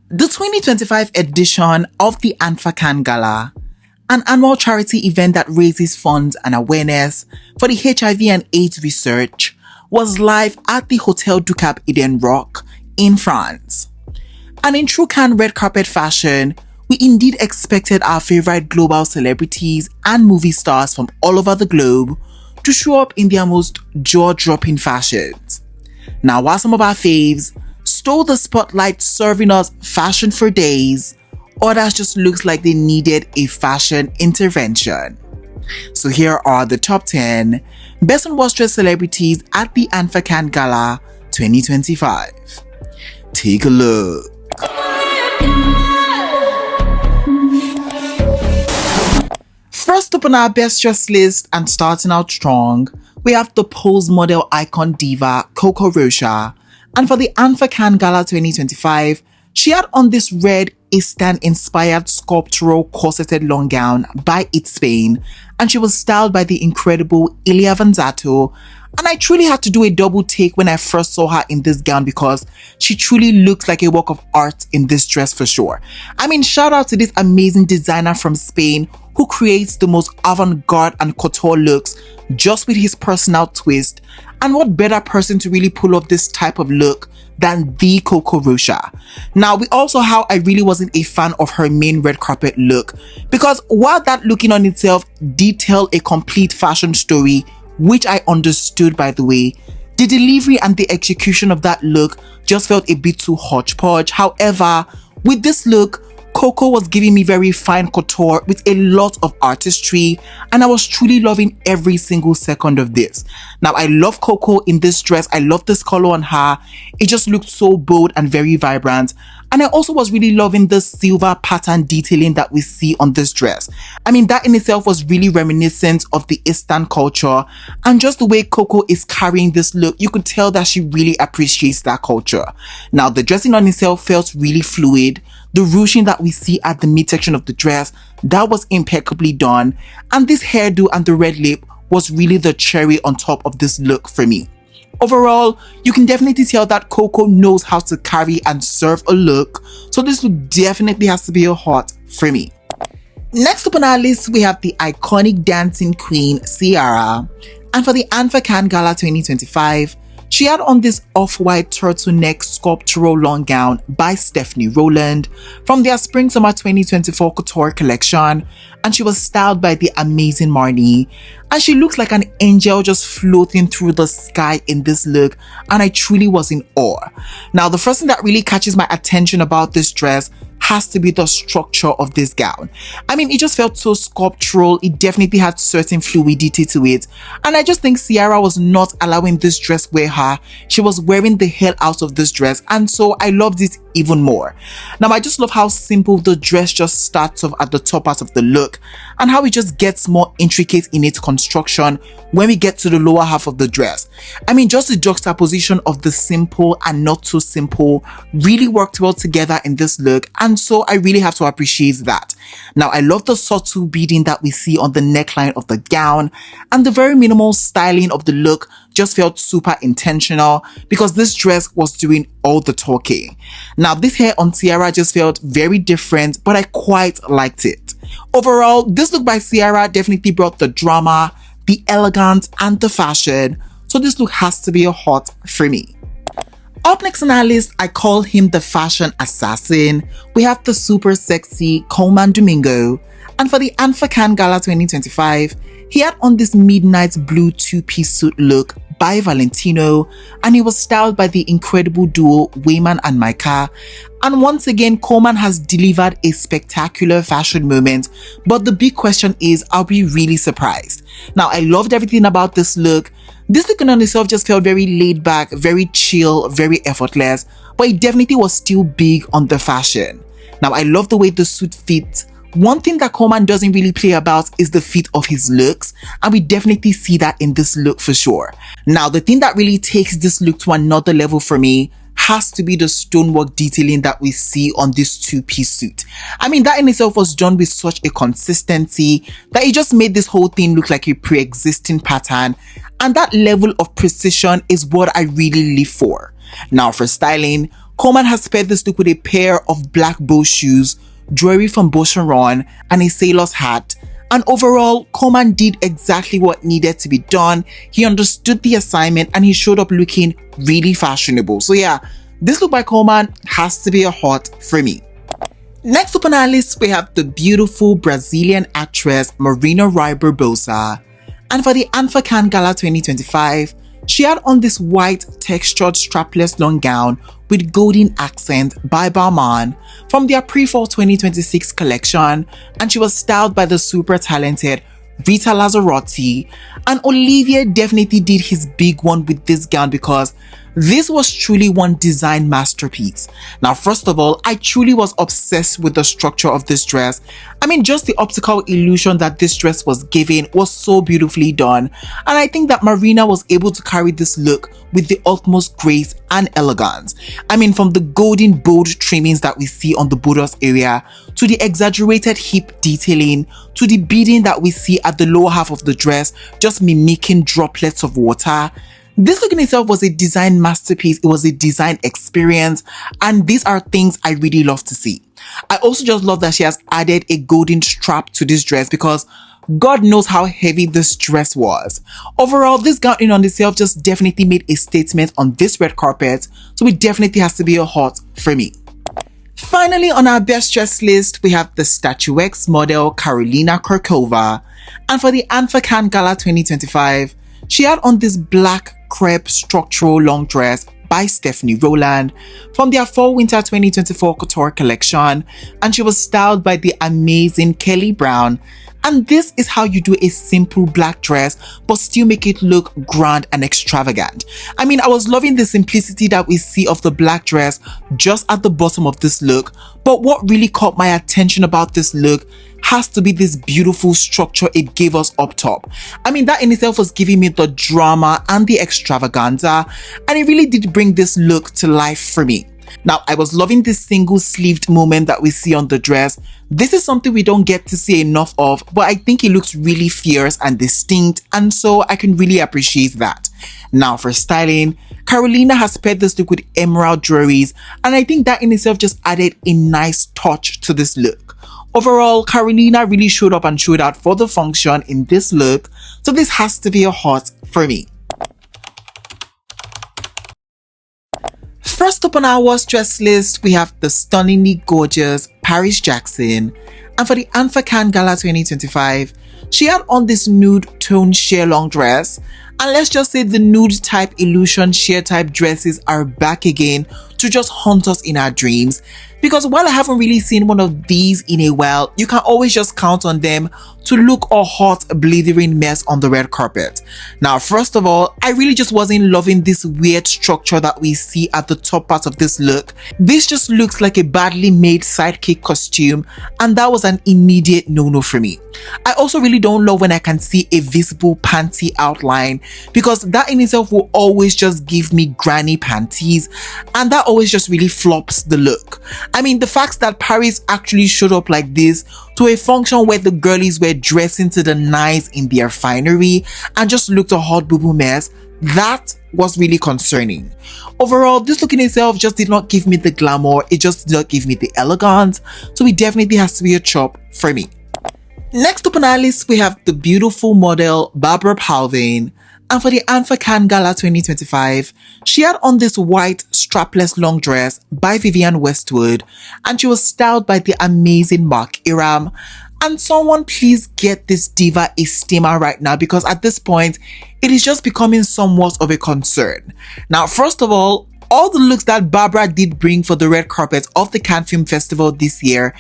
The 2025 edition of the AMFAR Cannes Gala, an annual charity event that raises funds and awareness for the HIV and AIDS research, was live at the Hotel du Cap Eden Rock in France. And in true Cannes red carpet fashion, we indeed expected our favorite global celebrities and movie stars from all over the globe to show up in their most jaw-dropping fashions. Now, while some of our faves stole the spotlight serving us fashion for days, others just looks like they needed a fashion intervention. So here are the top 10 best unwashed celebrities at the AMFAR Cannes Gala 2025. Take a look. First up on our best dressed list and starting out strong, we have the pose model icon diva Coco Rocha. And for the AMFAR Cannes Gala 2025, she had on this red Eastern-inspired sculptural corseted long gown by It Spain, and she was styled by the incredible Ilia Vanzato. And I truly had to do a double take when I first saw her in this gown because she truly looks like a work of art in this dress for sure. I mean, shout out to this amazing designer from Spain who creates the most avant-garde and couture looks just with his personal twist. And what better person to really pull off this type of look than the Coco Rocha. Now, we also how I really wasn't a fan of her main red carpet look, because while that looking on itself did tell a complete fashion story, which I understood by the way, the delivery and the execution of that look just felt a bit too hodgepodge. However, with this look, Coco was giving me very fine couture with a lot of artistry, and I was truly loving every single second of this. Now, I love Coco in this dress. I love this color on her. It just looked so bold and very vibrant. And I also was really loving the silver pattern detailing that we see on this dress. I mean, that in itself was really reminiscent of the Eastern culture, and just the way Coco is carrying this look, you could tell that she really appreciates that culture. Now, the dressing on itself felt really fluid. The ruching that we see at the midsection of the dress, that was impeccably done. And this hairdo and the red lip was really the cherry on top of this look for me. Overall, you can definitely tell that Coco knows how to carry and serve a look, so this look definitely has to be a hot for me. Next up on our list, we have the iconic dancing queen, Siara. And for the AMFAR Cannes Gala 2025, she had on this off-white turtleneck sculptural long gown by Stephanie Rowland from their Spring-Summer 2024 couture collection, and she was styled by the amazing Marnie. And she looks like an angel just floating through the sky in this look, and I truly was in awe. Now, the first thing that really catches my attention about this dress has to be the structure of this gown. I mean, it just felt so sculptural. It definitely had certain fluidity to it. And I just think Siara was not allowing this dress wear her. She was wearing the hell out of this dress. And so I loved it even more. Now, I just love how simple the dress just starts off at the top part of the look and how it just gets more intricate in its construction when we get to the lower half of the dress. I mean, just the juxtaposition of the simple and not so simple really worked well together in this look. And so I really have to appreciate that. Now, I love the subtle beading that we see on the neckline of the gown, and the very minimal styling of the look just felt super intentional because this dress was doing all the talking. Now, this hair on Siara just felt very different, but I quite liked it. Overall, this look by Siara definitely brought the drama, the elegance, and the fashion, so this look has to be a hot for me. Up next on our list, I call him the fashion assassin. We have the super sexy Coleman Domingo. And for the AMFAR Cannes Gala 2025, he had on this midnight blue two-piece suit look by Valentino, and he was styled by the incredible duo Wayman and Micah. And once again, Coleman has delivered a spectacular fashion moment, but the big question is, are we really surprised? Now, I loved everything about this look. This look on itself just felt very laid back, very chill, very effortless, but it definitely was still big on the fashion. Now, I love the way the suit fits. One thing that Coleman doesn't really play about is the fit of his looks, and we definitely see that in this look for sure. Now, the thing that really takes this look to another level for me has to be the stonework detailing that we see on this two-piece suit. I mean, that in itself was done with such a consistency that it just made this whole thing look like a pre-existing pattern, and that level of precision is what I really live for. Now, for styling, Coleman has paired this look with a pair of black bow shoes, jewelry from Boucheron, and a sailor's hat. And overall, Coleman did exactly what needed to be done. He understood the assignment and he showed up looking really fashionable. So yeah, this look by Coleman has to be a hot for me. Next up on our list, we have the beautiful Brazilian actress Marina Ryber. And for the AMFAR Cannes Gala 2025, she had on this white textured strapless long gown with golden accent by Balmain from their pre-fall 2026 collection, and she was styled by the super talented Rita Lazzarotti. And Olivier definitely did his big one with this gown because this was truly one design masterpiece. Now, first of all, I truly was obsessed with the structure of this dress. I mean, just the optical illusion that this dress was giving was so beautifully done. And I think that Marina was able to carry this look with the utmost grace and elegance. I mean, from the golden bold trimmings that we see on the bodice area, to the exaggerated hip detailing, to the beading that we see at the lower half of the dress, just mimicking droplets of water. This look in itself was a design masterpiece. It was a design experience, and these are things I really love to see. I also just love that she has added a golden strap to this dress because God knows how heavy this dress was. Overall, this gown in on itself just definitely made a statement on this red carpet, so it definitely has to be a hot for me. Finally, on our best dress list, we have the statuesque model Karolina Kurkova, and for the AMFAR Cannes Gala 2025, she had on this black crepe structural long dress by Stephanie Rowland from their Fall-Winter 2024 Couture collection, and she was styled by the amazing Kelly Brown. And this is how you do a simple black dress but still make it look grand and extravagant. I mean, I was loving the simplicity that we see of the black dress just at the bottom of this look, but what really caught my attention about this look has to be this beautiful structure it gave us up top. I mean, that in itself was giving me the drama and the extravaganza, and it really did bring this look to life for me. Now, I was loving this single sleeved moment that we see on the dress. This is something we don't get to see enough of, but I think it looks really fierce and distinct, and so I can really appreciate that. Now, for styling, Karolina has paired this look with emerald jewelries, and I think that in itself just added a nice touch to this look. Overall, Karolina really showed up and showed out for the function in this look, so this has to be a hot for me. First up on our worst dress list, we have the stunningly gorgeous Paris Jackson. And for the AMFAR Cannes Gala 2025, she had on this nude tone sheer long dress. And let's just say the nude type illusion sheer type dresses are back again to just haunt us in our dreams. Because while I haven't really seen one of these in a while, you can always just count on them to look a hot, blithering mess on the red carpet. Now, first of all, I really just wasn't loving this weird structure that we see at the top part of this look. This just looks like a badly made sidekick costume, and that was an immediate no-no for me. I also really don't love when I can see a visible panty outline, because that in itself will always just give me granny panties, and that always just really flops the look. I mean, the fact that Paris actually showed up like this to a function where the girlies were dressing to the nines in their finery and just looked a hot boo-boo mess, that was really concerning. Overall, this look in itself just did not give me the glamour, it just did not give me the elegance, so it definitely has to be a chop for me. Next up on our list, we have the beautiful model Barbara Palin. And for the AMFAR Cannes Gala 2025, she had on this white strapless long dress by Vivienne Westwood, and she was styled by the amazing Mark Iram. And someone please get this diva a steamer right now, because at this point, it is just becoming somewhat of a concern. Now, first of all the looks that Barbara did bring for the red carpet of the Cannes Film Festival this year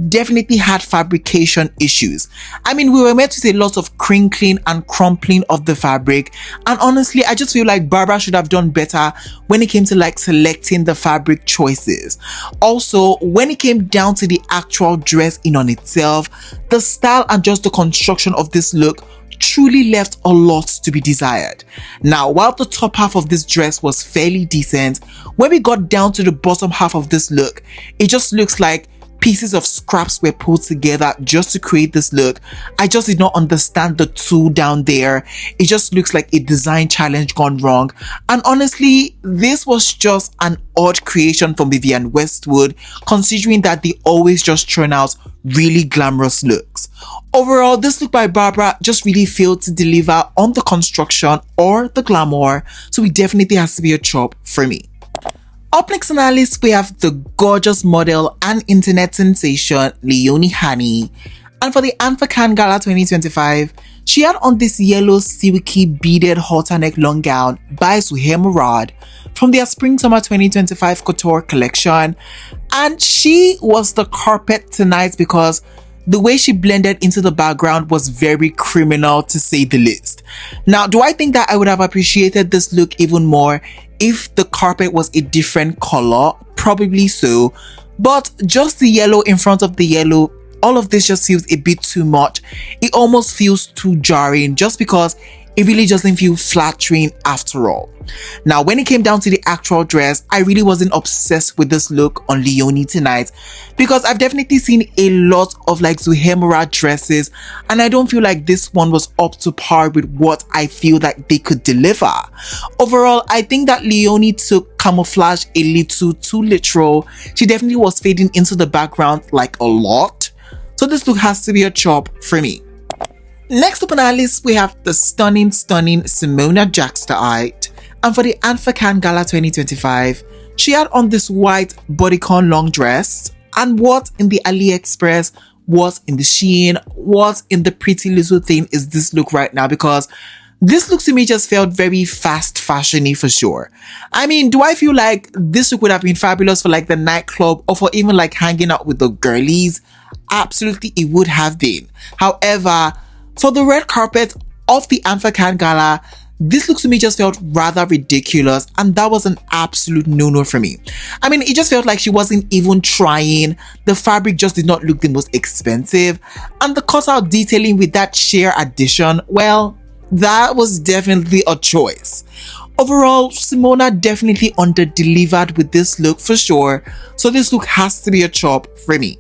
definitely had fabrication issues. I mean, we were meant to see lots of crinkling and crumpling of the fabric, and honestly, I just feel like Barbara should have done better when it came to like selecting the fabric choices. Also, when it came down to the actual dress in on itself, the style and just the construction of this look truly left a lot to be desired. Now, while the top half of this dress was fairly decent, when we got down to the bottom half of this look, it just looks like pieces of scraps were pulled together just to create this look. I just did not understand the tool down there. It just looks like a design challenge gone wrong. And honestly, this was just an odd creation from Vivienne Westwood, considering that they always just churn out really glamorous looks. Overall, this look by Barbara just really failed to deliver on the construction or the glamour, so it definitely has to be a chop for me. Up next on our list, we have the gorgeous model and internet sensation Leoni Hani. And for the AMFAR Cannes Gala 2025, she had on this yellow silky beaded halter neck long gown by Zuhair Murad from their Spring-Summer 2025 Couture collection. And she was the carpet tonight because the way she blended into the background was very criminal, to say the least. Now, do I think that I would have appreciated this look even more if the carpet was a different color? Probably so. But just the yellow in front of the yellow, all of this just feels a bit too much. It almost feels too jarring just because it really doesn't feel flattering after all. Now, when it came down to the actual dress, I really wasn't obsessed with this look on Leoni tonight because I've definitely seen a lot of like Zuhair Murad dresses, and I don't feel like this one was up to par with what I feel that they could deliver. Overall, I think that Leoni took camouflage a little too literal. She definitely was fading into the background like a lot. So this look has to be a chop for me. Next up on our list, we have the stunning Simona Jackite. And for the AMFAR Cannes Gala 2025, she had on this white bodycon long dress. And what in the AliExpress, what in the Shein, what in the pretty little thing is this look right now? Because this look to me just felt very fast fashion-y for sure. I mean, do I feel like this look would have been fabulous for like the nightclub or for even like hanging out with the girlies? Absolutely, it would have been. However, for the red carpet of the AMFAR Cannes Gala, this look to me just felt rather ridiculous, and that was an absolute no-no for me. I mean, it just felt like she wasn't even trying. The fabric just did not look the most expensive, and the cutout detailing with that sheer addition, well, that was definitely a choice. Overall, Simona definitely under-delivered with this look for sure, so this look has to be a chop for me.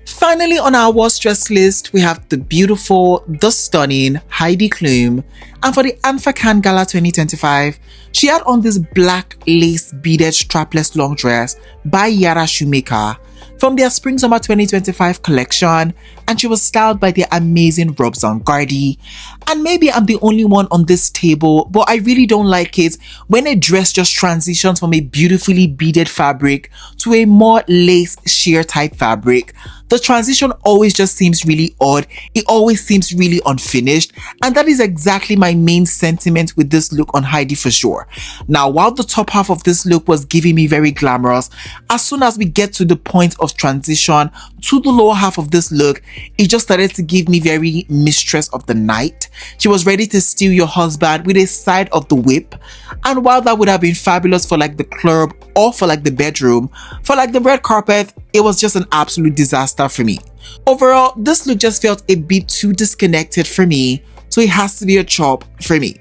Finally, on our worst dress list, we have the beautiful, the stunning Heidi Klum. And for the AMFAR Cannes Gala 2025, she had on this black lace beaded strapless long dress by Yara Shoemaker from their Spring-Summer 2025 collection, and she was styled by the amazing Rob Zangardi. And maybe I'm the only one on this table, but I really don't like it when a dress just transitions from a beautifully beaded fabric to a more lace sheer type fabric. The transition always just seems really odd. It always seems really unfinished, and that is exactly my main sentiment with this look on Heidi for sure. Now, while the top half of this look was giving me very glamorous, as soon as we get to the point of transition to the lower half of this look, it just started to give me very Mistress of the Night. She was ready to steal your husband with a side of the whip, and while that would have been fabulous for like the club or for like the bedroom, for like the red carpet, it was just an absolute disaster for me. Overall, this look just felt a bit too disconnected for me, so it has to be a chop for me.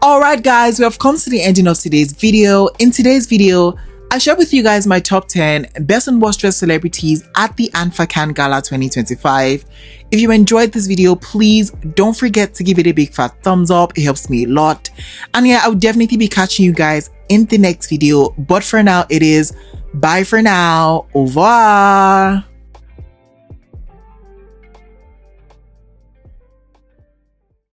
Alright guys, we have come to the ending of today's video. In today's video, I shared with you guys my top 10 best and worst dressed celebrities at the AMFAR Cannes Gala 2025. If you enjoyed this video, please don't forget to give it a big fat thumbs up. It helps me a lot. And yeah, I'll definitely be catching you guys in the next video. But for now, it is bye for now. Au revoir.